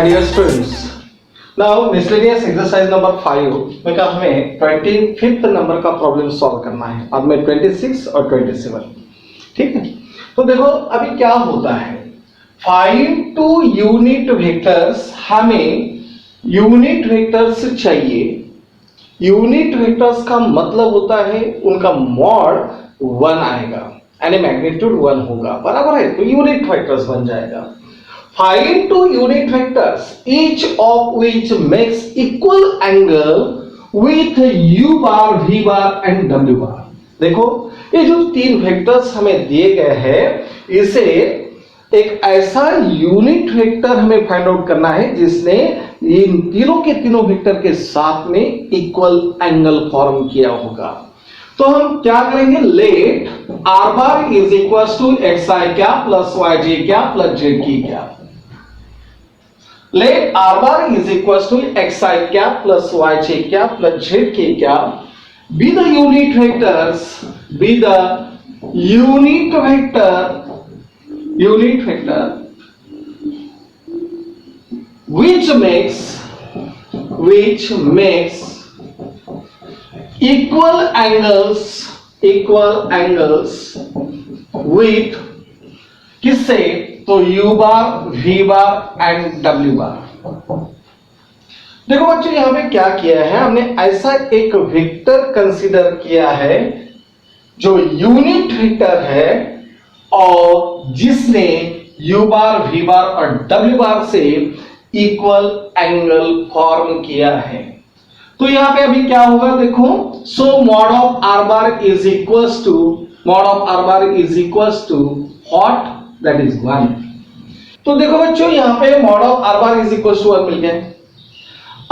dear students, now miscellaneous exercise number 5 में का हमें 25th नंबर का प्रॉब्लम सॉल्व करना है और में 26 और 27। ठीक है, तो देखो अभी क्या होता है, फाइंड टू यूनिट वेक्टर्स, हमें यूनिट वेक्टर्स चाहिए। यूनिट वेक्टर्स का मतलब होता है उनका मॉड 1 आएगा यानी मैग्नीट्यूड 1 होगा, बराबर है, तो यूनिट वेक्टर्स बन जाएगा। Find two unit vectors, each of which makes equal angle with u bar, v bar and w bar। देखो ये जो तीन वेक्टर्स हमें दिए गए हैं, इसे एक ऐसा यूनिट वेक्टर हमें फाइंड आउट करना है जिसने इन तीनों के तीनों वेक्टर के साथ में इक्वल एंगल फॉर्म किया होगा। तो हम क्या करेंगे, let r bar is equal to xi क्या प्लस yj क्या प्लस zk क्या। Let r bar is equals to xi cap plus yj cap plus zk cap be the unit vectors, be the unit vector which makes equal angles with किससे, तो u bar, v bar and w बार। देखो बच्चों यहां पे क्या किया है, हमने ऐसा एक वेक्टर कंसीडर किया है जो यूनिट वेक्टर है और जिसने u बार, v बार और w बार से इक्वल एंगल फॉर्म किया है। तो यहां पे अभी क्या होगा, देखो, so mod of r bar is equals to what, that is 1। तो देखो बच्चों यहां पे mod of r bar is equal to 1 मिल गया।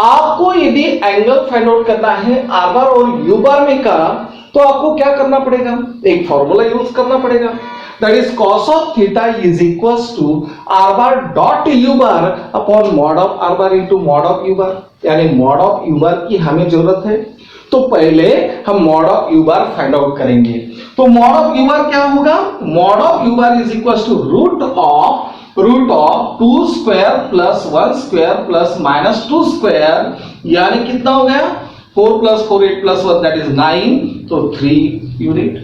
आपको यदि एंगल फाइंड आउट करना है r बार और u बार में का, तो आपको क्या करना पड़ेगा, एक फॉर्मूला यूज करना पड़ेगा, that is cos of theta is equals to r bar dot u bar upon mod of r bar into mod of u bar, यानी मॉड ऑफ u बार की हमें जरूरत है। तो पहले हम mod of u bar find out करेंगे। तो मॉड ऑफ u बार क्या होगा, mod of u bar is equals to root of 2 square plus 1 square plus minus 2 square, यानी कितना हो गया, 4 प्लस 4 8 प्लस 1 दैट इज 9, तो 3 यूनिट।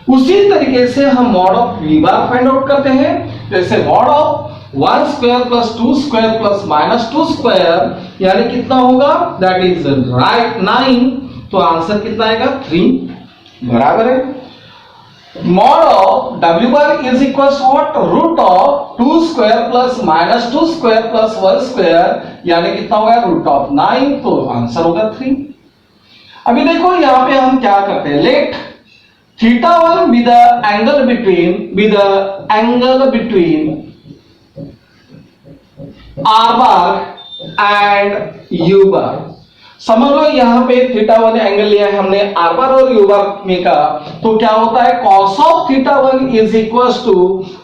उसी तरीके से हम mod of v bar find out करते हैं, जैसे mod of 1 square plus 2 square plus minus 2 square, यानी कितना होगा, दैट इज राइट 9, तो आंसर कितना आएगा 3, बराबर है। Mod of w bar is equals to what, root of 2 square plus minus 2 square plus 1 square, यानी कितना होगा, रूट ऑफ 9, तो आंसर होगा 3। अभी देखो यहां पे हम क्या करते हैं, let theta 1 be the angle between r bar and u बार। समझ लो यहां पे थीटा 1 एंगल लिया है हमने r बार और u बार में का, तो क्या होता है, cos of theta 1 is equals to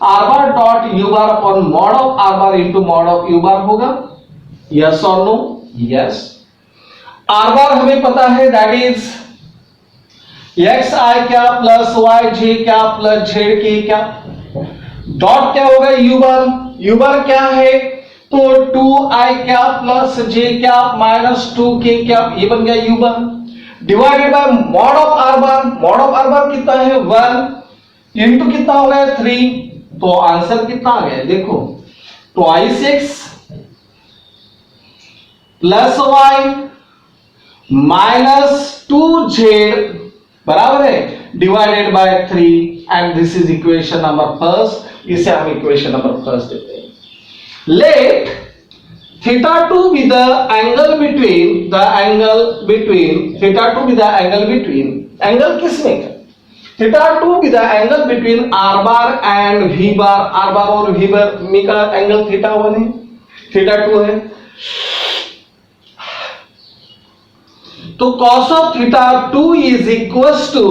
r bar dot u bar upon mod of r bar into mod of u bar होगा। यस और नो, यस। r बार हमें पता है दैट इज xi क्या प्लस yj क्या प्लस zk क्या, dot क्या होगा u बार क्या है, तो 2i क्या प्लस j क्या माइनस 2k क्या, ये बन गया u bar, divided by mod of r बार कितना है 1 इनटू कितना हो गया 3, तो आंसर कितना आ गया, देखो twice x plus y minus 2z बराबर है divided by 3, and this is equation number first, इसे हम इक्वेशन नंबर फर्स्ट देते हैं। Let theta 2 be the angle between angle किसमें, theta 2 be the angle between r bar and v bar, r बार और v बार में का एंगल थीटा 1 है, theta 2 है, तो cos of theta 2 is equals to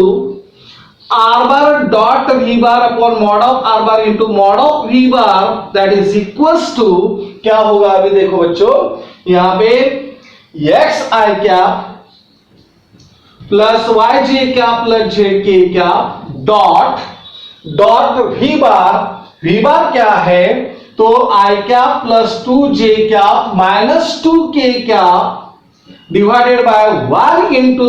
r bar dot v bar upon mod of r bar into mod of v bar, that is equals to क्या होगा, अभी देखो बच्चों यहां पे xi क्या प्लस yj क्या प्लस zk क्या डॉट v बार क्या है, तो i cap plus 2j cap minus 2k cap divided by 1 into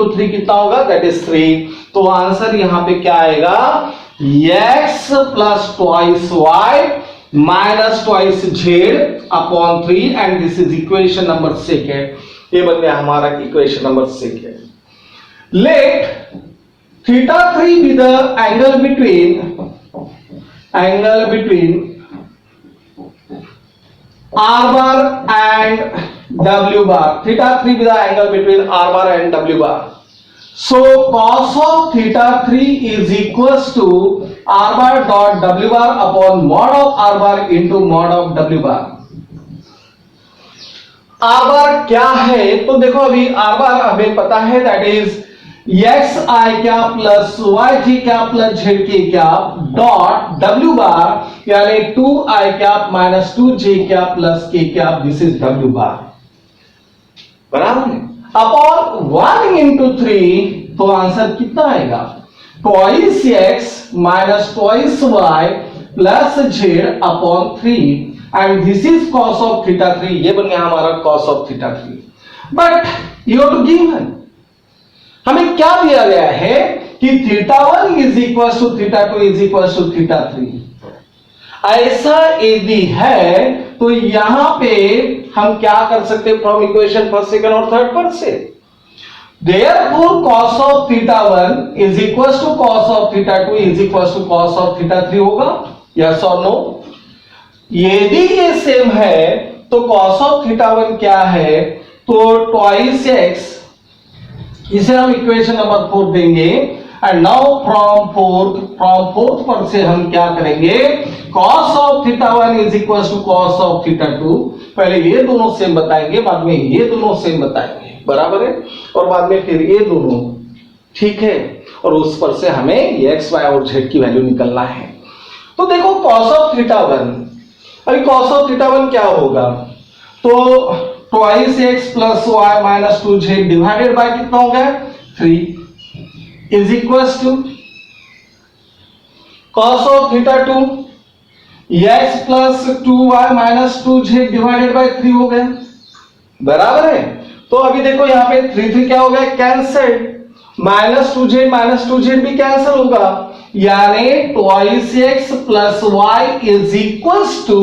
3 कितना होगा, दैट इज 3। तो आंसर यहां पे क्या आएगा, x plus twice y minus twice z upon 3 and this is equation number 6 है। ये बन गया हमारा इक्वेशन नंबर 6 है। Let θ3 be the angle between r bar and w bar. θ3 be the angle between r bar and w bar. So cos of θ3 is equals to r bar dot w bar upon mod of r bar into mod of w bar. r bar क्या है, तो देखो अभी r bar हमें पता है that is X I cap plus Y G cap plus Z K cap dot W bar यानी 2 I cap minus 2 J cap plus K cap, this is W bar, बराबर है, अपॉन 1 इंटू 3। तो answer कितना आएगा, twice x minus twice y plus z upon 3 and this is cos of θ3। ये बन गया हमारा cos of θ3। But you have to given, हमें क्या दिया गया है कि θ1 is equal to θ2 is equal to θ3। ऐसा यदि है तो यहां पे हम क्या कर सकते हैं, फ्रॉम इक्वेशन फर्स्ट सेकंड और थर्ड पर से, therefore cos of θ1 is equals to cos of θ2 is equals to cos of θ3 होगा, yes or no? यदि ये सेम है तो cos of θ1 क्या है, तो ट्वाइस एक्स, इसे हम इक्वेशन नंबर 4 देंगे एंड नाउ फ्रॉम फोर्थ पर से हम क्या करेंगे, cos of θ1 is equals to cos of θ2। पहले ये दोनों सेम बताएंगे, बाद में ये दोनों सेम बताएंगे, बराबर है, और बाद में फिर ये दोनों, ठीक है, और उस पर से हमें ये x y और z की वैल्यू निकलना है। तो देखो cos of θ1, अभी cos of θ1 क्या होगा, तो twice X plus Y minus 2z divided by कितना हो गया, 3 is equals to cos of θ2 x plus 2y minus 2z divided by 3 हो गया, बराबर है। तो अभी देखो यहां पे 3 क्या हो गया, कैंसिल, माइनस 2z भी कैंसिल होगा, यानी twice X plus Y is equals to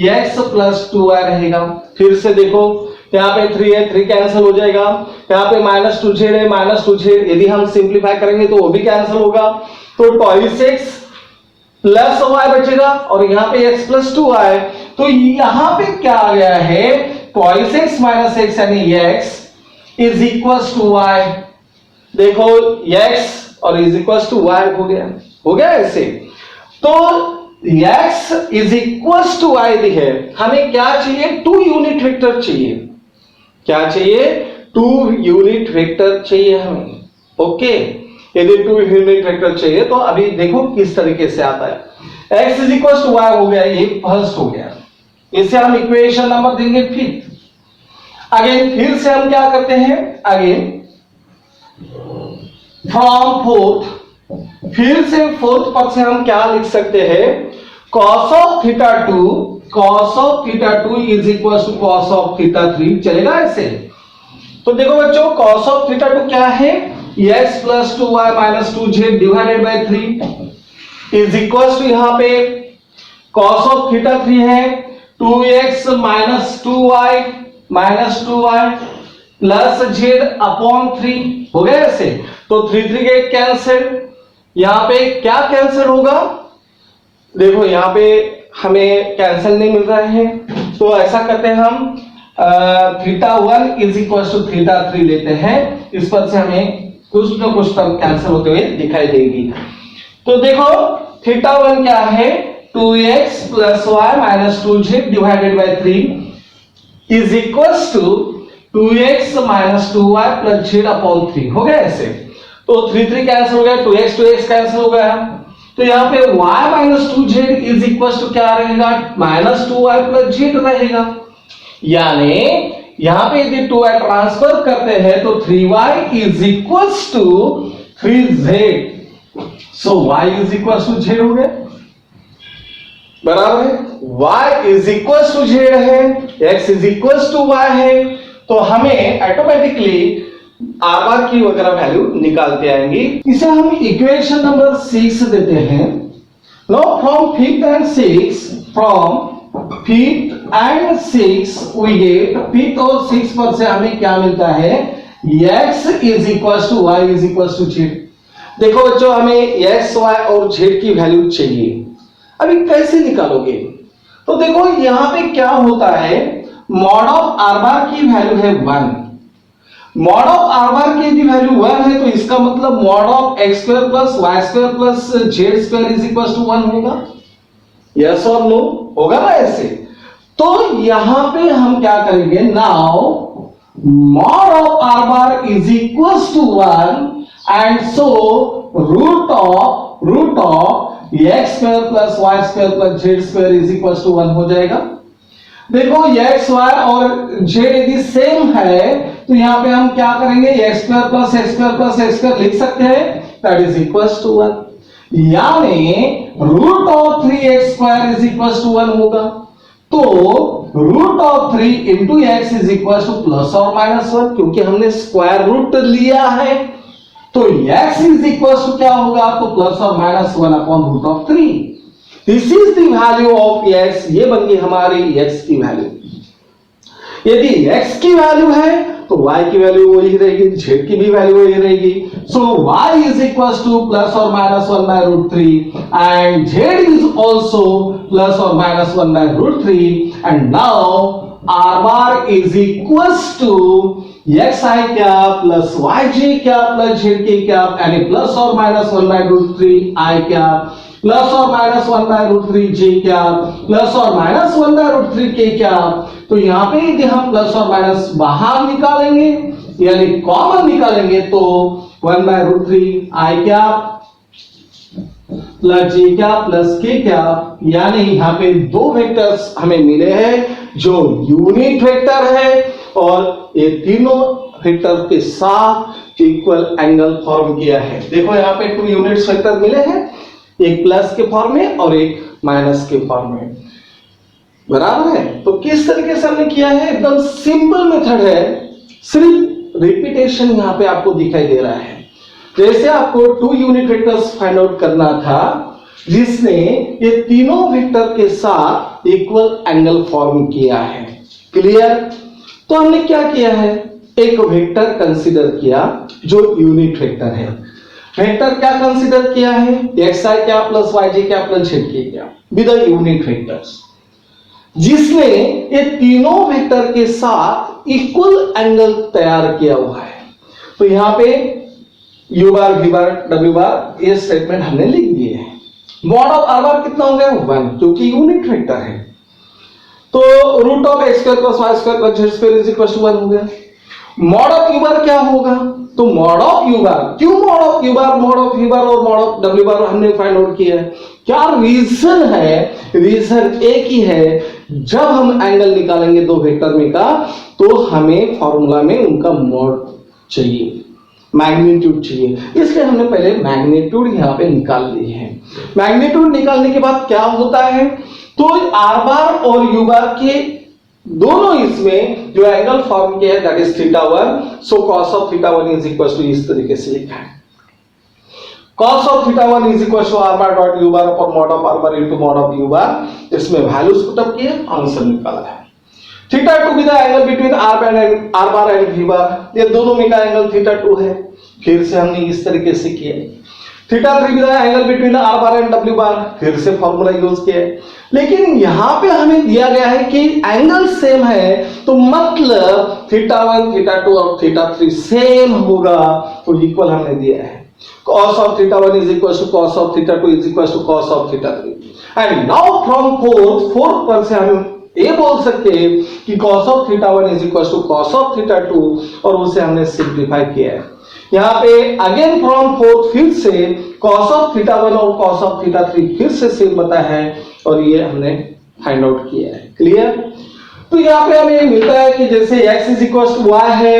X plus 2y रहेगा। फिर से देखो यहाँ पे 3 है, 3 कैंसिल हो जाएगा, यहाँ पे माइनस 2z है, माइनस 2z यदि हम सिंप्लीफाई करेंगे तो वो भी कैंसिल होगा, तो ट्वाइस एक्स प्लस वाई बचेगा और यहाँ पे x प्लस 2y। तो यहाँ पे क्या आ गया है, ट्वाइस एक्स माइनस एक्स यानी x is equals to y। देखो x और इज इक्वल्स टू y हो गया ऐसे। तो x is equals to y है, हमें क्या चाहिए, 2 यूनिट वेक्टर चाहिए, क्या चाहिए, 2 यूनिट वेक्टर चाहिए हमें, ओके। यदि 2 यूनिट वेक्टर चाहिए तो अभी देखो किस तरीके से आता है, x is equal to y हो गया, ये फर्स्ट हो गया, इसे हम इक्वेशन नंबर देंगे 5। अगेन फिर से हम क्या करते हैं, अगेन फ्रॉम फोर्थ, फिर से फोर्थ पर से हम क्या लिख सकते हैं, cos of θ2 is equal to cos of θ3, चलेगा ऐसे। तो देखो बच्चों cos of θ2 क्या है, x plus 2y minus 2z divided by 3 is equal to यहां पे cos of θ3 है 2x minus 2y minus 2y plus z upon 3 हो गया ऐसे। तो 3 के कैंसिल, यहां पे क्या कैंसिल होगा, देखो यहां पे हमें कैंसिल नहीं मिल रहा है, तो ऐसा करते हैं हम θ1 इज इक्वल टू θ3 लेते हैं, इस पर से हमें कुछ ना कुछ टर्म कैंसिल होते हुए दिखाई देगी। तो देखो θ1 क्या है, 2x plus Y minus 2z divided by 3 is equal to 2x minus 2y plus z upon 3 हो गया ऐसे। तो 3 कैंसिल हो गया, 2x कैंसिल हो गया, तो यहां पे y minus 2z is equal to क्या रहेगा, माइनस 2y प्लस z रहेगा, यानी यहां पे यदि 2y ट्रांसफर करते हैं तो 3y is equal to 3z, so y is equal to z हो गया। बराबर है, y is equal to Z है, x is equal to y है, तो हमें ऑटोमेटिकली आर बार की वगैरह वैल्यू निकालते आएंगी। इसे हम इक्वेशन नंबर 6 देते हैं। Now from fifth and six we get, fifth और सिक्स पर से हमें क्या मिलता है, x is equal to y is equal to Z. देखो बच्चों, हमें x, y और z की वैल्यू चाहिए। अभी कैसे निकालोगे, तो देखो यहां पे क्या होता है, मॉड ऑफ आर बार की वैल्यू है 1, मॉड ऑफ आर बार की यदि वैल्यू 1 है तो इसका मतलब mod of x square plus y square plus z square is equal to 1 होगा। यस और नो होगा ना ऐसे। तो यहां पे हम क्या करेंगे, now mod of R bar is equal to 1 and so root of x square plus y square plus z square is equal to 1 हो जाएगा। देखो x, y और z यदि सेम है तो यहां पे हम क्या करेंगे, x square plus x square plus x square लिख सकते हैं, दैट इज इक्वल टू 1, यानी root of 3x square is equal to 1 होगा। तो root of 3 into X is equal to plus और माइनस 1, क्योंकि हमने स्क्वायर रूट लिया है तो x इज इक्वल टू क्या होगा, तो प्लस और minus 1 upon root of 3। This is the value of x, ये बन गई हमारी x की वैल्यू। यदि x की वैल्यू है तो y की वैल्यू वही रहेगी, z की भी वैल्यू वही रहेगी। So y is equal to plus और minus 1 by root 3 and z is also plus और minus 1 by root 3 and now r bar is equal to xi cap plus yj cap plus zk cap यानी plus और minus 1 by root 3 i cap plus और minus 1 by root 3 j cap plus और minus 1 by root 3 k cap. तो यहां पे यदि हम plus और माइनस बाहर निकालेंगे यानी कॉमन निकालेंगे तो 1 by root 3 i cap plus j cap plus k cap, यानी यहां पे दो वेक्टर्स हमें मिले हैं जो यूनिट वेक्टर है और ये तीनों वेक्टर के साथ इक्वल एंगल फॉर्म किया है। देखो यहां पे 2 यूनिट्स वेक्टर मिले हैं, एक प्लस के फॉर्म में और एक माइनस के फॉर्म में, बराबर है। तो किस तरीके से हमने किया है, एकदम सिंपल मेथड है, सिर्फ रिपीटेशन यहां पे आपको दिखाई दे रहा है। जैसे आपको 2 यूनिट वेक्टर्स फाइंड आउट करना था जिसने ये तीनों वेक्टर के साथ इक्वल एंगल फॉर्म किया है, क्लियर। तो हमने क्या किया है, एक वेक्टर कंसीडर किया जो यूनिट वेक्टर है। वेक्टर क्या कंसीडर किया है, xi क्या प्लस yj क्या प्लस zk क्या विद यूनिट वेक्टर्स, जिसने ये तीनों वेक्टर के साथ इक्वल एंगल तैयार किया हुआ है। तो यहां पे u बार v बार w बार ये स्टेटमेंट हमने लिख दिए हैं। मॉड ऑफ r बार कितना हो गया, 1, क्योंकि यूनिट वेक्टर है। तो root of x square plus y square plus z square is equal to 1 हो गया। मॉड ऑफ u बार क्या होगा, तो मॉड ऑफ u बार, क्यों mod of u bar, mod of v बार और मॉड ऑफ w बार हमने फाइंड आउट किया है। क्या रीजन है, रीजन एक ही है, जब हम एंगल निकालेंगे दो वेक्टर में का तो हमें फॉर्मूला में उनका मॉड चाहिए, मैग्नीट्यूड चाहिए, इसलिए हमने पहले मैग्नीट्यूड यहां पे निकाल लिए हैं। मैग्नीट्यूड निकालने के बाद क्या होता है, तो r बार और u बार के दोनों इसमें जो एंगल फॉर्म किया है that is θ1, so cos of θ1 is equal to इस तरीके से लिखा है, cos of θ1 is equal to r bar dot u bar upon mod of r bar into mod of u bar. इसमें वैल्यूज पुट अप किए, answer निकाला है। θ2 with the angle between r bar and v bar, ये दोनों में का angle θ2 है, फिर से हमने इस तरीके से किया। θ3 with the angle between r bar and w bar, फिर से फॉर्मूला यूज किया है। लेकिन यहां पे हमें दिया गया है कि एंगल सेम है, तो मतलब θ1 θ2 और θ3 सेम होगा, तो इक्वल हमने दिया है। cos of θ1 is equal to cos of θ2 is equal to cos of θ3, and now from fourth पर से हम ये बोल सकते हैं कि cos of θ1 is equal to cos of θ2, और उसे हमने सिंप्लीफाई किया है। यहाँ पे अगेन फ्रॉम फोर्थ फिर से cos of θ1 और cos of θ3 फिर से सेम बता है, और ये हमने फाइंड आउट किया है, क्लियर। तो यहाँ पे हमें मिलता है कि जैसे x is equal to y है,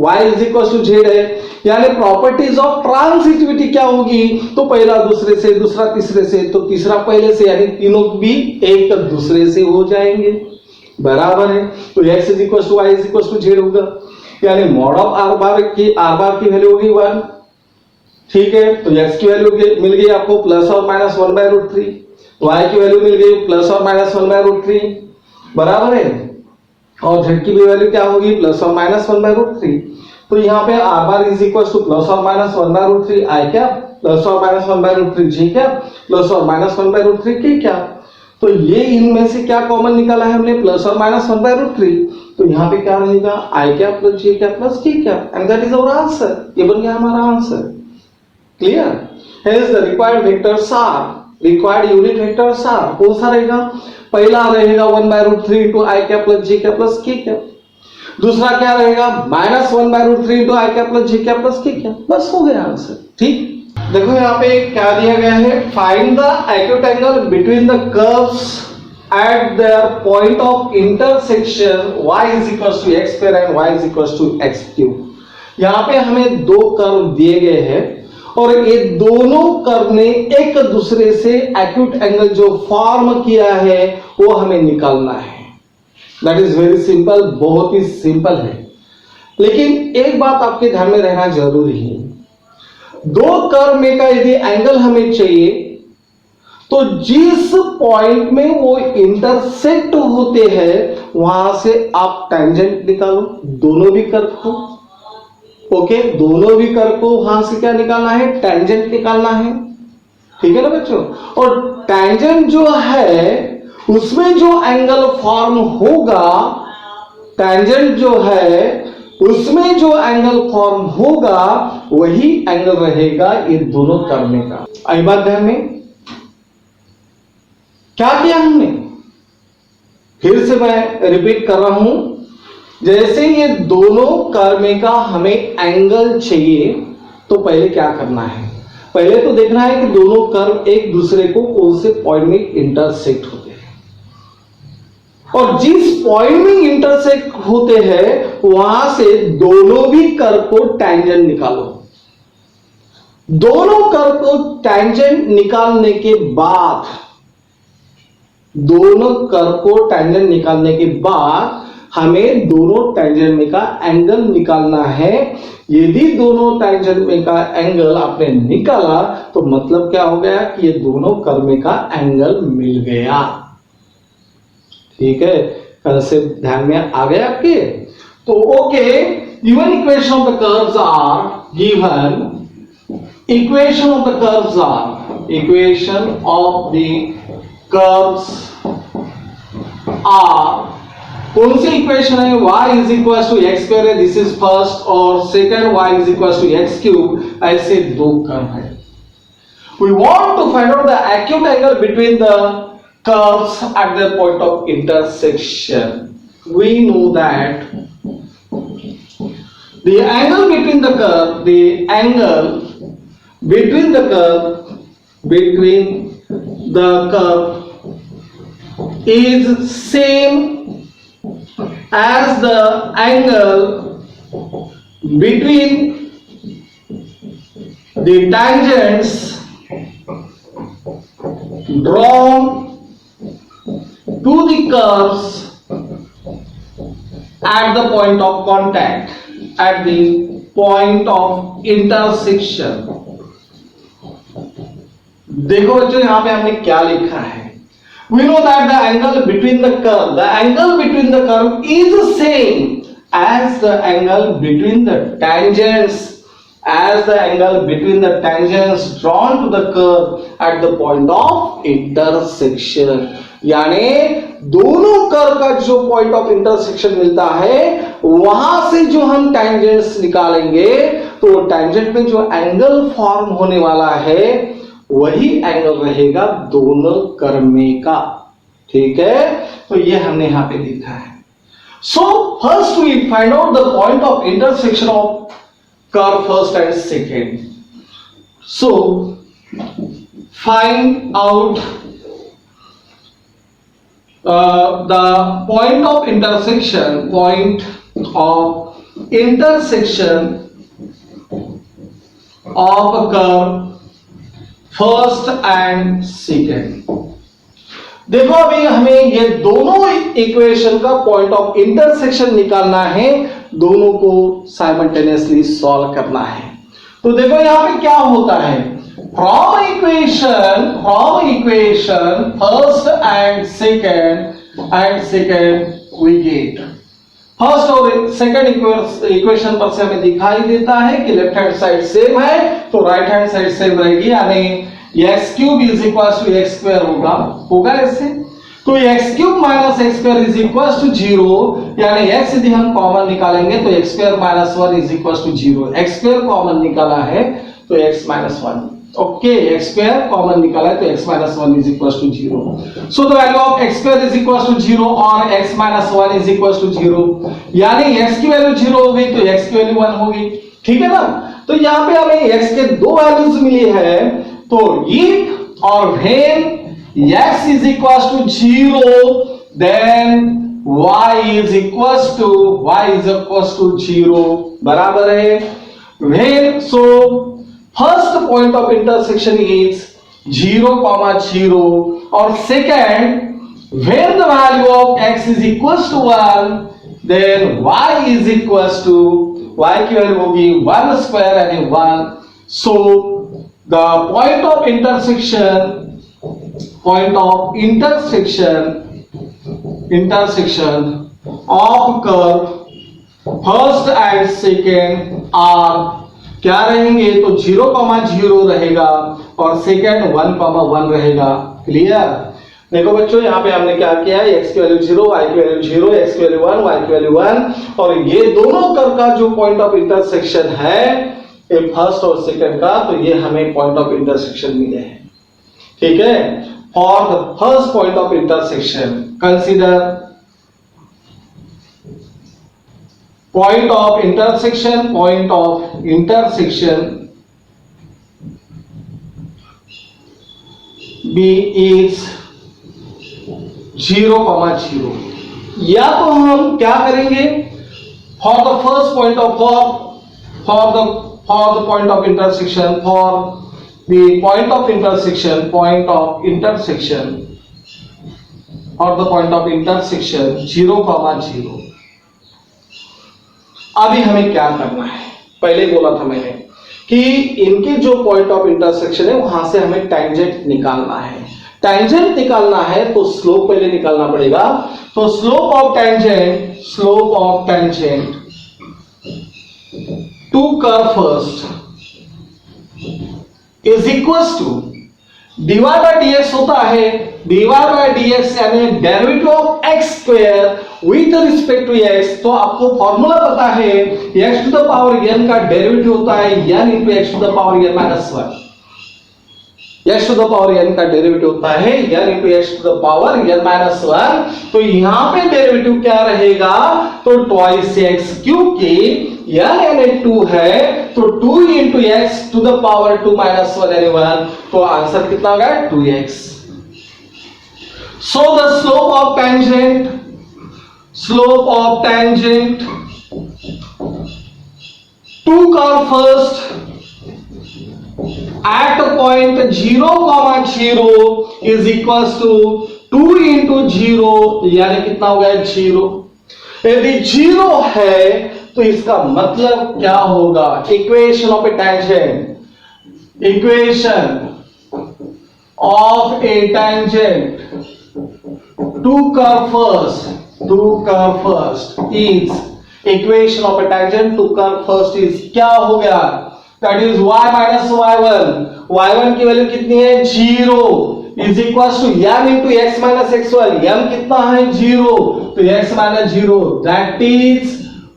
y is equal to z है, यानी प्रॉपर्टीज ऑफ ट्रांसिटिविटी क्या होगी, तो पहला दूसरे से, दूसरा तीसरे से, तो तीसरा पहले से, यानी तीनों भी एक दूसरे से हो जाएंगे, बराबर है। तो x is equal to y is equal to z होगा, यानी मॉड ऑफ r बार की वैल्यू होगी 1, ठीक है। तो x की वैल्यू मिल गई आपको प्लस और माइनस 1/√3, y की वैल्यू मिल गई प्लस और माइनस 1/√3, बराबर है। और z की भी वैल्यू क्या होगी, प्लस और माइनस 1/√3। तो यहाँ पे r bar is equal to plus और माइनस 1/√3 i क्या, प्लस और माइनस 1/√3 j क्या, प्लस और माइनस 1/√3 k क्या। तो ये इनमें से क्या कॉमन निकाला है हमने, प्लस और माइनस 1/√3। तो यहाँ पे क्या रहेगा, i क्या प्लस j क्या प्लस k क्या, and that is our answer. ये बन गया हमारा answer, clear. Hence the required vectors are, required unit vectors are, कौन सा रहेगा, पहला रहेगा 1/√3 into i क्या प्लस j क्या प्लस k क्या, दूसरा क्या रहेगा माइनस 1/√3 into i क्या प्लस j क्या प्लस k क्या, बस हो गया आंसर, ठीक। देखो यहाँ पे क्या दिया गया है, find the acute angle between the curves at their point of intersection y is equals to x square and y is equals to x cube। यहाँ पे हमें दो कर्व दिए गए हैं और ये दोनों कर्व ने एक दूसरे से एक्यूट एंगल जो फॉर्म किया है वो हमें निकालना है। दैट इज वेरी सिंपल, बहुत ही सिंपल है। लेकिन एक बात आपके ध्यान में रहना जरूरी है, दो कर्व में का यदि एंगल हमें चाहिए तो जिस पॉइंट में वो इंटरसेक्ट होते हैं वहां से आप टेंजेंट निकालो, दोनों भी कर्व को, ओके, दोनों भी कर्व को वहां से क्या निकालना है, टेंजेंट निकालना है, ठीक है ना बच्चों। और टेंजेंट जो है उसमें जो एंगल फॉर्म होगा, टेंजेंट जो है उसमें जो एंगल फॉर्म होगा वही एंगल रहेगा ये दोनों कर्व में का। आई बात ध्यान में, क्या किया हमने, फिर से मैं रिपीट कर रहा हूं, जैसे ये दोनों कर्व में का हमें एंगल चाहिए तो पहले क्या करना है, पहले तो देखना है कि दोनों कर्व एक दूसरे को कौन से पॉइंट में इंटरसेक्ट होते हैं, और जिस पॉइंट में इंटरसेक्ट होते हैं वहां से दोनों भी कर्व को टेंजेंट निकालो। दोनों कर्व को टेंजेंट निकालने के बाद, दोनों कर्व को टेंजेंट निकालने के बाद हमें दोनों टेंजेंट में का एंगल निकालना है। यदि दोनों टेंजेंट में का एंगल आपने निकाला तो मतलब क्या हो गया कि ये दोनों कर्व में का एंगल मिल गया, ठीक है। कंसेप्ट ध्यान में आ गया आपके। तो okay, given equation of the curves are given, equation of the curves are, equation of the curves are, कौन सी इक्वेशन है, y is equal to X square है, दिस इज फर्स्ट, और second y is equal to X cube, ऐसे दो curve है। We want to find out the acute angle between the curves at their point of intersection. We know that the angle between the curve, the angle between the curve is same as the angle between the tangents drawn to the curves at the point of contact, at the point of intersection। देखो बच्चों यहां पे हमने क्या लिखा है, we know that the angle between the curve is the same as the angle between the tangents, as the angle between the tangents drawn to the curve at the point of intersection। यानी दोनों curve का जो point of intersection मिलता है वहां से जो हम टेंजेंट्स निकालेंगे तो टेंजेंट में जो एंगल फॉर्म होने वाला है वही एंगल रहेगा दोनों कर्व में का, ठीक है। तो ये हमने यहां पे लिखा है। So first we find out the point of intersection of curve first and second. So find out the point of intersection of curve first and second. देखो अभी हमें ये दोनों इक्वेशन का पॉइंट ऑफ इंटरसेक्शन निकालना है, दोनों को साइमल्टेनियसली सॉल्व करना है। तो देखो यहां पे क्या होता है, from equation first and second we get first और सेकंड इक्वेशन पर से हमें दिखाई देता है कि लेफ्ट हैंड साइड सेम है तो राइट हैंड साइड सेम रहेगी, यानी x cube is equal to x square होगा ऐसे। तो x cube minus x square is equal to 0, यानी x यदि हम कॉमन निकालेंगे तो x square minus 1 is equal to 0। x square common निकाला है तो x minus 1, okay, x square common निकाला है तो x minus 1 is equal to 0। So the value of x square is equal to 0 और x minus 1 is equal to 0, यानी x की value 0 हो गई तो x की वैल्यू 1 होगी, ठीक है ना। तो यहां पे हमें x के दो वैल्यूज मिली है, तो इफ और when x is equals to 0 then y is equals to 0 बराबर है when, so first point of intersection is 0,0 और second when the value of x is equals to 1 then y is equals to, y की value होगी 1 square यानी 1। so the point of intersection of curve first and second are क्या रहेंगे, तो 0,0 रहेगा और second 1,1 रहेगा। क्लियर। देखो बच्चों यहां पे हमने क्या किया है, x की वैल्यू 0, y की वैल्यू 0, x की वैल्यू 1, y की वैल्यू 1 और ये दोनों कर्व का जो पॉइंट ऑफ इंटरसेक्शन है फर्स्ट और सेकंड का, तो ये हमें पॉइंट ऑफ इंटरसेक्शन मिले हैं, ठीक है। For the first point of intersection consider point of intersection B is 0,0, या तो हम क्या करेंगे, for the first point of for the point of intersection 0,0। अभी हमें क्या करना है, पहले बोला था मैंने कि इनके जो पॉइंट ऑफ इंटरसेक्शन है वहां से हमें टेंजेंट निकालना है। टेंजेंट निकालना है तो स्लोप पहले निकालना पड़ेगा। तो slope of tangent to curve first is equal to dy by dx होता है, dy by dx यानी derivative of x square with respect to x। तो आपको फॉर्मूला पता है x to the power n का डेरिवेटिव होता है n into x to the power n minus 1। x to the power n का derivative होता है n into x to the power n minus 1। तो यहां पे डेरिवेटिव क्या रहेगा, तो ट्वाइस x क्यूब की n यानी 2 है तो 2 into x to the power 2 minus 1 यानी 1। तो आंसर कितना होगा 2x। So the slope of tangent to curve first at point 0,0 is equals to 2 into 0 यानी कितना हो गया 0। यदि 0 है तो इसका मतलब क्या होगा, equation of a tangent to curve first is क्या हो गया, that is y minus y1 की वैल्यू कितनी है 0 is equals to m into x minus x1। m कितना है 0 तो x minus 0 that is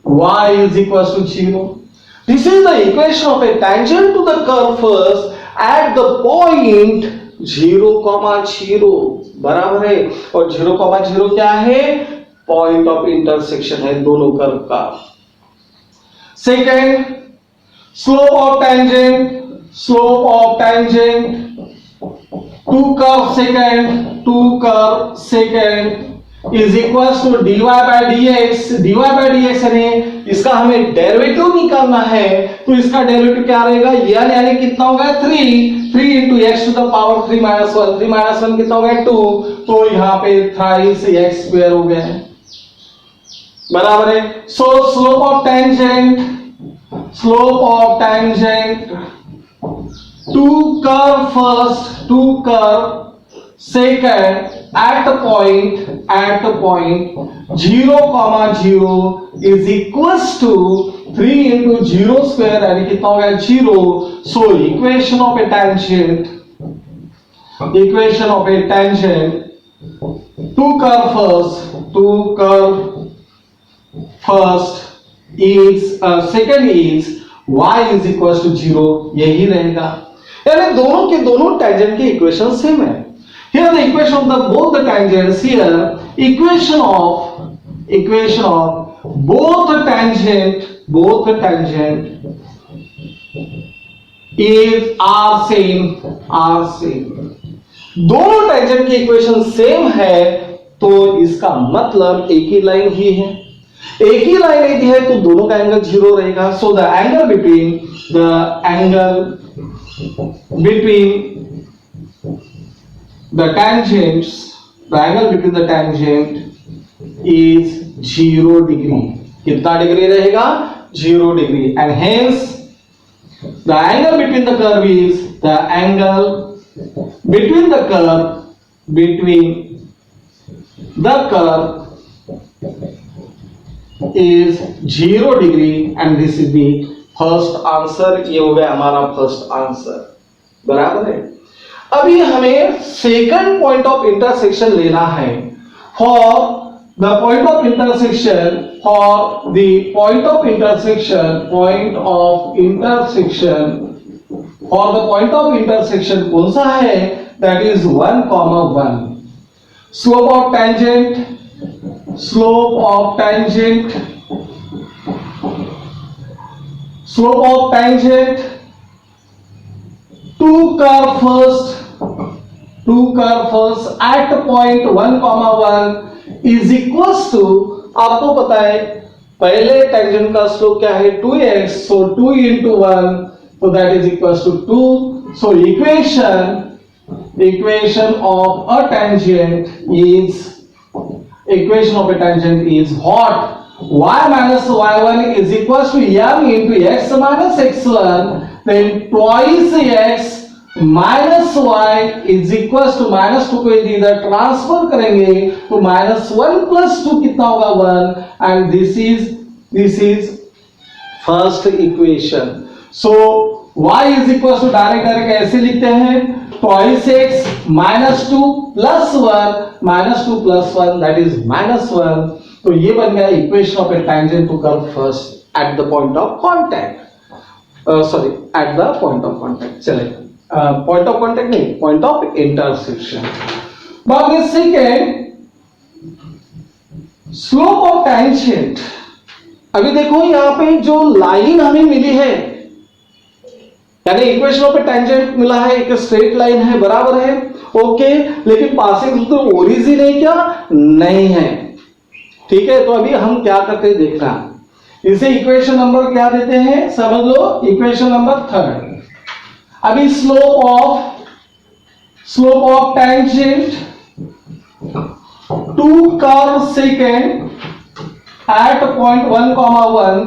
y is equals to 0। This is the equation of a tangent to the curve first at the point 0,0 बराबर है। और 0,0 क्या है, point of intersection है दोनों कर्व का। Second slope of tangent to curve second is equal to dy by dx, dy by dx यानी इसका हमें डेरिवेटिव निकालना है, तो इसका डेरिवेटिव क्या रहेगा, यानी कितना होगा 3 into x to the power 3 minus 1, 3 minus 1 कितना हो गया 2, तो यहाँ पे thrice x square हो गया है, बराबर है। So slope of tangent to curve first to curve second at point 0, 0 is equals to 3 into 0 square यानी कितना हो गया 0। so equation of a tangent to curve first is second is y is equals to 0, यही रहेगा, यानी दोनों के दोनों टेंजेंट की इक्वेशन सेम है। Here the equation of both the tangents here, equation of both tangent is are same। दोनों tangent की इक्वेशन सेम है, तो इसका मतलब एक ही लाइन ही है, एक ही लाइन यदि है तो दोनों का एंगल 0 रहेगा। So the angle between the angle between the tangent is 0 degree। कितना डिग्री रहेगा 0 degree, and hence the angle between the curve is the angle between the curve is 0 degree, and this is the first answer। ये हो गया हमारा first answer, बराबर है। अभी हमें सेकंड पॉइंट ऑफ इंटरसेक्शन लेना है। For the point of intersection कौन सा है, that is 1, 1। Slope of tangent to curve first at point 1, 1 is equals to, आपको पता है पहले टेंजेंट का स्लोप क्या है 2x, so 2 into 1, so that is equals to 2। so equation of a tangent is what, y minus y1 is equals to m into x minus x1, then twice x minus y is equal to -2 को यदि इधर transfer करेंगे तो -1 + 2 कितना होगा 1, and this is first equation. So y is equal to direct ऐसे लिखते हैं, twice x -2 + 1 दैट इज -1। तो ये बन गया equation of a tangent to curve first at the point of contact, at the point of contact. चलिए point of contact नहीं, point of intersection. बात ये सेकेंड, स्लोप ऑफ टेंजेंट। अभी देखो यहां पे जो लाइन हमें मिली है, यानी इक्वेशन ऑफ ए टेंजेंट मिला है, एक स्ट्रेट लाइन है, बराबर है, ओके, लेकिन पासिंग थ्रू द ओरिजिन है क्या, नहीं है, ठीक है। तो अभी हम क्या करते हैं देखना, इसे इक्वेशन नंबर क्या देते हैं, समझ लो, इक्वेशन नंबर 3। अभी slope of tangent to curve second at point 1, 1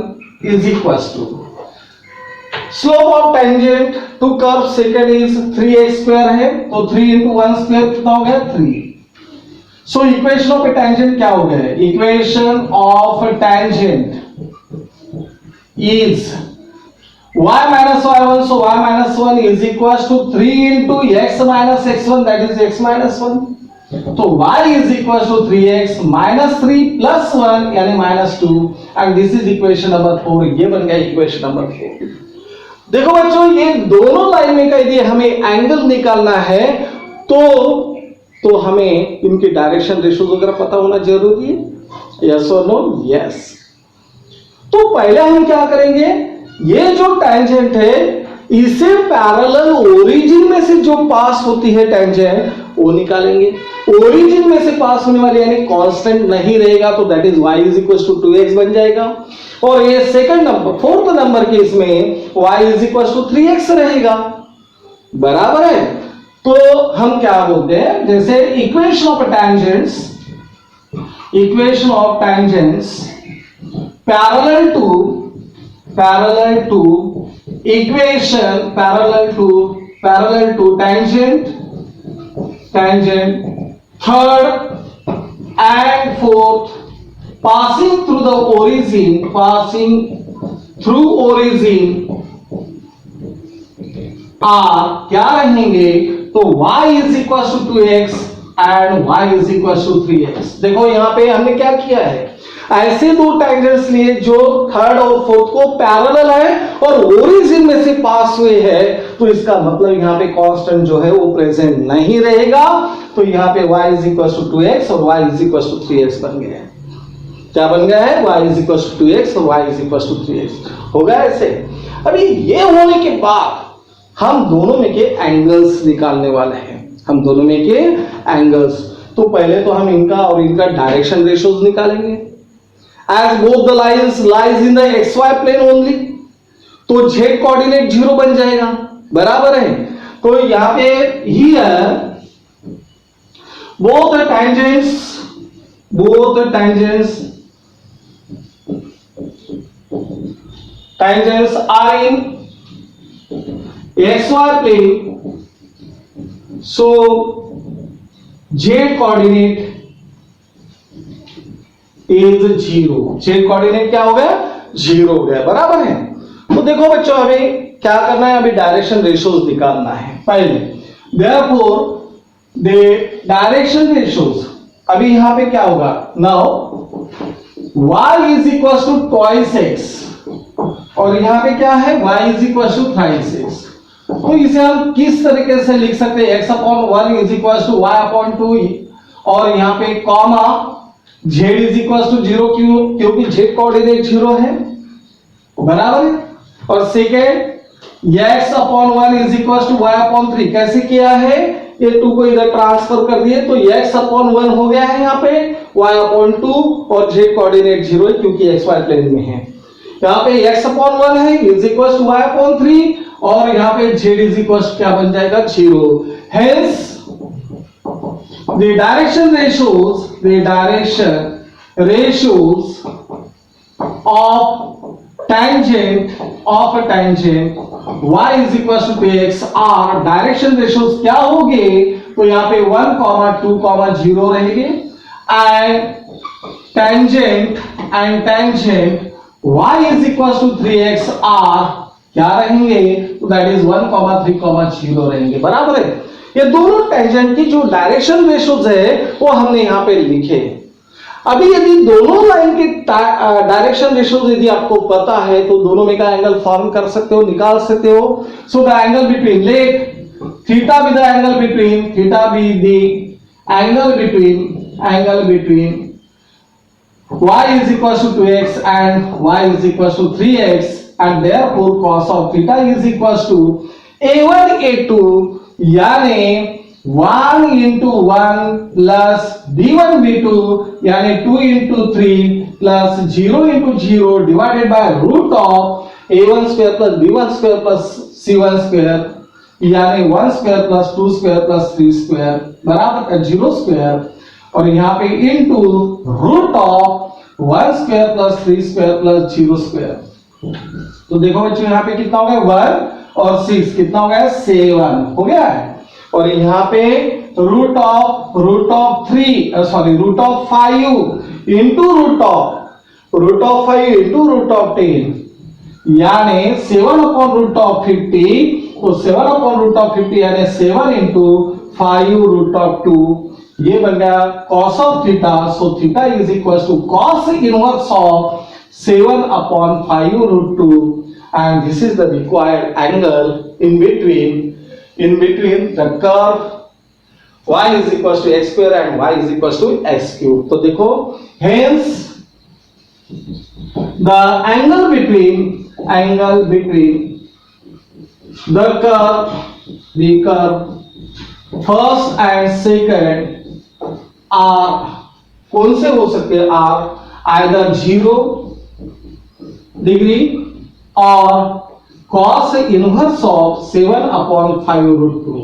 is equal to, slope of tangent to curve second is 3x² है, तो 3 into 1² कितना हो गया 3। So equation of a tangent क्या हो गया, equation of tangent is y minus y1, so y minus 1 is equals to 3 into x minus x1, that is x minus 1। तो y is equals to 3x minus 3 plus 1 यानी -2, and this is equation number 4। ये बन गया equation number 4। देखो बच्चों, ये दोनों line में यदि हमें एंगल निकालना है तो हमें इनकी डायरेक्शन रेशियो वगैरह पता होना जरूरी है, यस और नो, यस। तो पहले हम क्या करेंगे, ये जो टेंजेंट है इसे पैरेलल ओरिजिन में से जो पास होती है टेंजेंट वो निकालेंगे। ओरिजिन में से पास होने वाले यानी कांस्टेंट नहीं रहेगा तो that is y is equal to 2x बन जाएगा। और ये सेकंड नंबर फोर्थ नंबर के इसमें y is equal to 3x रहेगा, बराबर है। तो हम क्या बोलते हैं, जैसे equation of tangents parallel to tangent third and fourth passing through origin are क्या रहेंगे, तो y is equal to 2x and y is equal to 3x। देखो यहां पे हमने क्या किया है, ऐसे दो टेंजेंट्स लिए जो थर्ड और फोर्थ को पैरेलल है और ओरिजिन में से पास हुए हैं, तो इसका मतलब यहां पे कांस्टेंट जो है वो प्रेजेंट नहीं रहेगा। तो यहां पे y is equal to 2x और y is equal to 3x बन गया है। क्या बन गया है, y is equal to 2x और y is equal to 3x होगा ऐसे। अभी ये होने के बाद हम दोनों में के एंगल्स निकालने वाले हैं, तो पहले तो हम इनका और इनका डायरेक्शन रेशियोज निकालेंगे। As both the lines lies in the xy plane only, तो z कोऑर्डिनेट 0 बन जाएगा, बराबर है। तो यहां पे here both the tangents are in xy plane, so z coordinate is 0, z coordinate क्या हो गया, 0 हो गया, बराबर है। तो देखो बच्चों हमें क्या करना है, अभी डायरेक्शन रेशियोज निकालना है पहले। देयरफॉर द डायरेक्शन रेशियोज, अभी यहां पे क्या होगा, now y is equal to twice x और यहां पे क्या है, y is equal to thrice x। तो इसे हम किस तरीके से लिख सकते हैं, x upon 1 is equal to y upon 2 और यहां पे comma z is equal to 0 क्योंकि z कोऑर्डिनेट 0 है, बराबर है। और second x upon 1 is equal to y upon 3, कैसे किया है, ये 2 को इधर ट्रांसफर कर दिए तो x अपॉन 1 हो गया है यहाँ पे, y अपॉन 2 और z कोऑर्डिनेट 0 है क्योंकि xy प्लेन में है। यहाँ पे x अपॉन 1 है is equal to y upon 3 और यहाँ पे z इज इक्वल टू क्या बन जाएगा, 0। Hence the direction ratios of tangent y is equal to px are direction ratios क्या होंगे, तो यहाँ पे 1, 2, 0 रहेंगे and tangent y is equal to 3x are क्या रहेंगे, तो that is 1, 3, 0 रहेंगे, बराबर है। ये दोनों टेंजेंट की जो डायरेक्शन रेशियोज है वो हमने यहां पे लिखे। अभी यदि दोनों लाइन के डायरेक्शन रेशियोज यदि आपको पता है तो दोनों में का एंगल फॉर्म कर सकते हो, निकाल सकते हो। So the angle between, let theta be the angle between y is equal to 2x and y is equal to 3x and therefore cos of theta is equal to a1 a2 यानी 1 into 1 plus b1 b2 यानी 2 into 3 plus 0 into 0 divided by root of a1 square plus b1 square plus c1 square यानी 1 square plus 2 square plus 3 square बराबर का 0 square और यहाँ पे into root of 1 square plus 3 square plus 0 square। तो देखो बच्चों यहाँ पे कितना हो गया, 1 और 6 कितना हो गया, 7 हो गया है। और यहाँ पे root of 5 into root of 5 into root of 10 यानी 7 अपॉन रूट ऑफ 50, तो 7 अपॉन रूट ऑफ 50 यानी 7 इंटू 5 रूट ऑफ 2, ये बन गया cos of theta. So theta is equal to cos inverse of 7 upon 5 root 2 and this is the required angle in between the curve y is equal to x square and y is equal to x cube। तो देखो hence the angle between the curve first and second are कौन से हो सकते हैं? Are either 0 degree और cos inverse of 7/5√2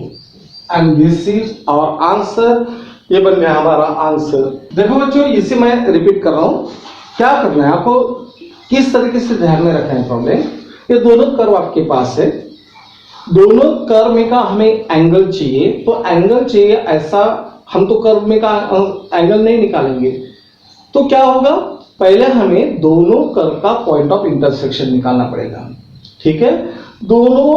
and this is our answer. ये बन गया हमारा आंसर। देखो बच्चों, इसे मैं रिपीट कर रहा हूं। क्या करना है आपको, किस तरीके से ध्यान में रखना है प्रॉब्लम। ये दोनों कर्व आपके पास है, दोनों कर्व में का हमें एंगल चाहिए। तो एंगल चाहिए ऐसा, हम तो कर्व में का एंगल नहीं निकालेंगे। तो क्या होगा, पहले हमें दोनों कर्व का पॉइंट ऑफ इंटरसेक्शन निकालना पड़ेगा। ठीक है, दोनों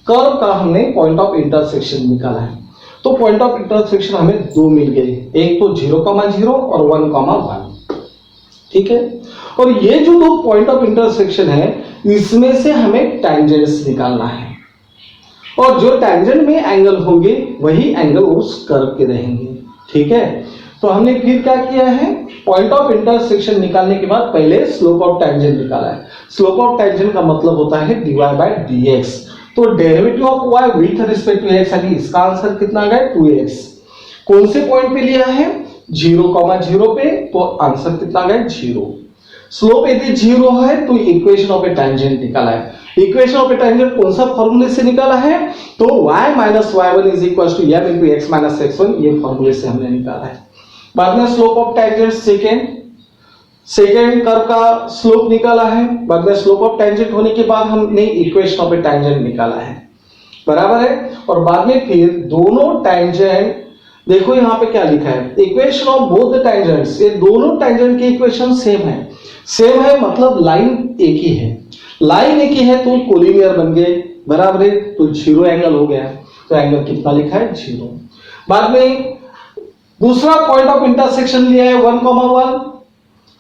कर्व का हमने पॉइंट ऑफ इंटरसेक्शन निकाला है। तो पॉइंट ऑफ इंटरसेक्शन हमें दो मिल गए, एक तो 0,0 और 1,1। ठीक है, और ये जो दो पॉइंट ऑफ इंटरसेक्शन है, इसमें से हमें टेंजेंट्स निकालना है, और जो टेंजेंट में एंगल होंगे वही एंगल उस कर्व के रहेंगे। ठीक है, तो हमने फिर क्या किया है, पॉइंट ऑफ इंटरसेक्शन निकालने के बाद पहले स्लोप ऑफ टेंजेंट निकाला है। स्लोप ऑफ टेंजेंट का मतलब होता है dy/dx। तो derivative of y with respect to x, यानी इसका आंसर कितना आ गया 2x। कौन से पॉइंट पे लिया है, 0,0 पे, तो आंसर कितना आ गया 0। स्लोप यदि 0 है तो इक्वेशन ऑफ ए टेंजेंट निकाला है। इक्वेशन ऑफ ए टेंजेंट कौन सा फॉर्मूले से निकाला है, तो y - y1 is equal to m into x - x1, ये फॉर्मूले से हमने निकाला है। बाद में slope of tangent second curve का स्लोप निकाला है। बाद में स्लोप ऑफ टेंजेंट होने के बाद हमने इक्वेशन ऑफ ए टेंजेंट निकाला है, बराबर है। और बाद में फिर दोनों टेंजेंट, देखो यहां पे क्या लिखा है, equation of both the tangents, ये दोनों टेंजेंट की इक्वेशन सेम है। सेम है मतलब लाइन एक ही है, लाइन एक ही है तो कोलिनियर बन गए, बराबर है। तो 0 एंगल हो गया, तो एंगल कितना लिखा है 0। बाद में दूसरा पॉइंट ऑफ इंटरसेक्शन लिया है 1,1।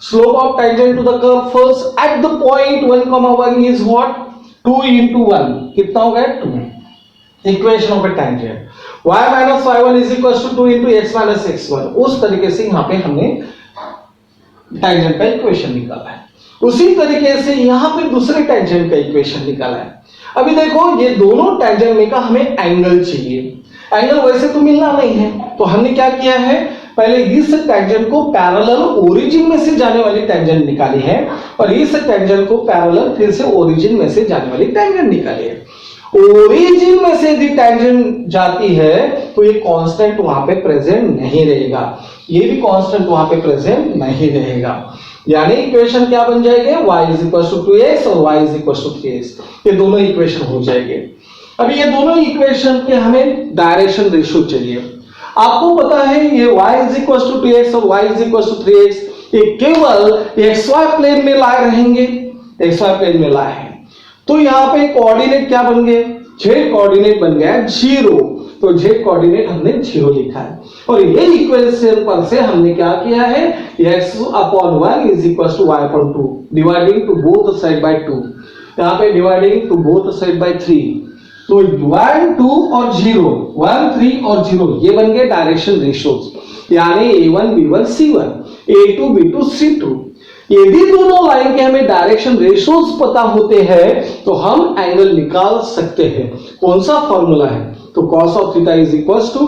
Slope of tangent to the curve first at the point 1,1 is what, 2 into 1, कितना हो गया 2। Equation of a tangent y - y1 is equal to 2 into x - x1। उस तरीके से यहां पे हमने टेंजेंट का इक्वेशन निकाला है। उसी तरीके से यहां पे दूसरे टेंजेंट का इक्वेशन निकाला है। अभी देखो, ये दोनों टेंजेंट में का हमें एंगल चाहिए। एंगल वैसे तो मिलना नहीं है, तो हमने क्या किया है, पहले इस टेंजेंट को पैरेलल ओरिजिन में से जाने वाली टेंजेंट निकाली है, और इस टेंजेंट को पैरेलल फिर से ओरिजिन में से जाने वाली टेंजेंट निकाली है। ओरिजिन में से यदि टेंजेंट जाती है तो ये कांस्टेंट वहां पे प्रेजेंट नहीं रहेगा, ये भी कांस्टेंट वहां पे प्रेजेंट नहीं रहेगा। यानी इक्वेशन क्या बन जाएंगे, y = 2x और y = 3x, ये दोनों इक्वेशन हो जाएंगे। अभी ये दोनों इक्वेशन के हमें डायरेक्शन रेशियो चाहिए। आपको पता है ये y = 2x और y = 3x, ये केवल xy प्लेन में लाए रहेंगे, xy प्लेन में लाए हैं। तो यहां पे कोऑर्डिनेट क्या बन गए, z कोऑर्डिनेट बन गया 0, तो z कोऑर्डिनेट हमने 0 लिखा है। और ये इक्वेशन पर से हमने क्या किया है, x/1 is equals to y/2, dividing to both side by 2, यहां पे dividing to both side by 3। तो 1 2 और 0, 1 3 और 0, ये बन गए डायरेक्शन रेशियोज, यानी a1 b1 c1, a2 b2 c2। यदि दोनों लाइन के हमें डायरेक्शन रेशियोज पता होते हैं तो हम एंगल निकाल सकते हैं। कौन सा फॉर्मूला है, तो cos of theta is equals to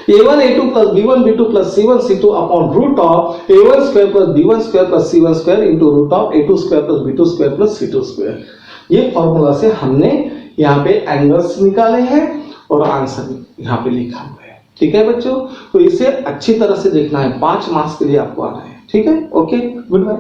a1 a2 plus b1 b2 plus c1 c2 upon root of a1 square plus b1 square plus c1 square into root of a2 square plus b2 square plus c2 square। ये formula से हमने यहाँ पे angles निकाले हैं और answer यहाँ पे लिखा हुआ है। ठीक है बच्चों, तो इसे अच्छी तरह से देखना है, 5 मार्क्स के लिए आपको आना है। ठीक है, ओके, गुड बाय।